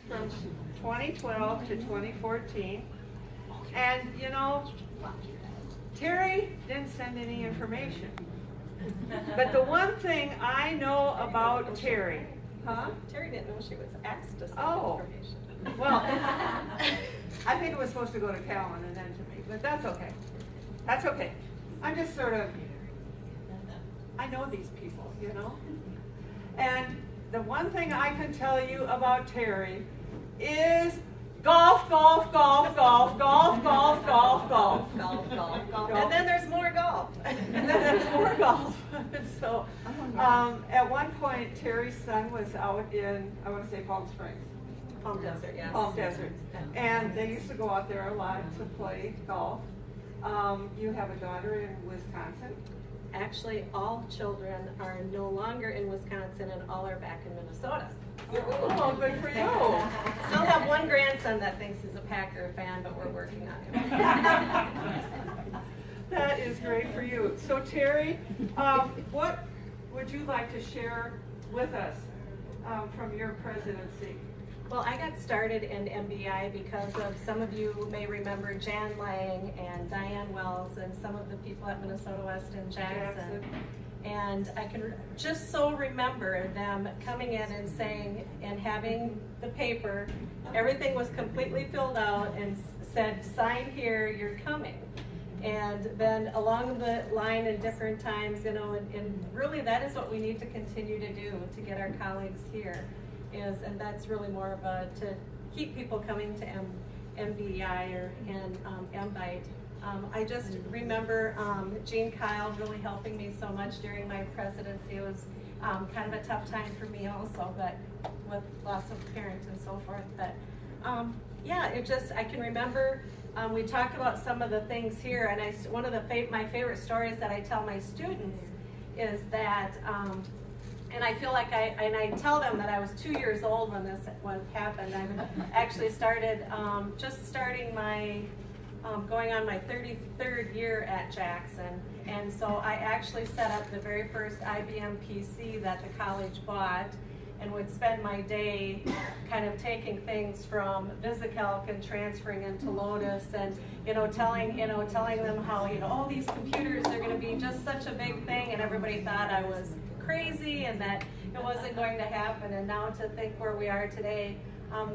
from 2012 to 2014. And you know, Terri didn't send any information. But the one thing I know about Terri, huh? Terri didn't know she was asked to send information. Well, I think it was supposed to go to Callan and then to me, but that's okay. That's okay. I'm just sort of, I know these people, you know? And the one thing I can tell you about Terri is golf, golf, golf, golf, golf, golf, golf, golf. Golf, golf, golf. And then there's more golf. And then there's more golf. So, at one point, Terri's son was out in, I want to say Palm Springs. Palm Desert, yes. Palm Desert. And they used to go out there a lot to play golf. You have a daughter in Wisconsin. Actually, all children are no longer in Wisconsin and all are back in Minnesota. Oh, good for you. Still have one grandson that thinks he's a Packer fan, but we're working on him. That is great for you. So Terri, what would you like to share with us from your presidency? Well, I got started in MBI because of, some of you may remember Jan Lang and Diane Wells and some of the people at Minnesota West and Jackson. And I can just so remember them coming in and saying, and having the paper, everything was completely filled out and said, sign here, you're coming. And then along the line in different times, you know, and really that is what we need to continue to do to get our colleagues here. And that's really more of a, to keep people coming to MBI and MBITE. I just remember Jean Kyle really helping me so much during my presidency. It was kind of a tough time for me also, but with loss of parents and so forth. But yeah, it just, I can remember we talked about some of the things here, and one of my favorite stories that I tell my students is that, and I feel like I tell them that I was 2 years old when this happened. I actually started, just starting my, going on my 33rd year at Jackson. And so I actually set up the very first IBM PC that the college bought and would spend my day kind of taking things from VisiCalc and transferring into Lotus and, you know, telling them how, you know, oh, these computers are going to be just such a big thing, and everybody thought I was crazy and that it wasn't going to happen. And now to think where we are today,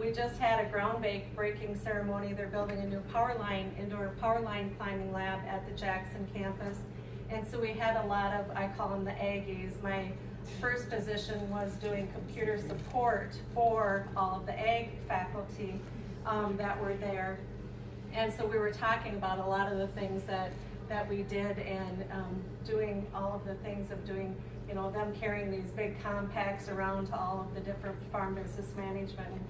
we just had a groundbreaking ceremony. They're building a new indoor power line climbing lab at the Jackson campus. And so we had a lot of, I call them the Aggies. My first position was doing computer support for all of the ag faculty that were there. And so we were talking about a lot of the things that we did, and doing all of the things of doing, you know, them carrying these big compacts around to all of the different farm business management.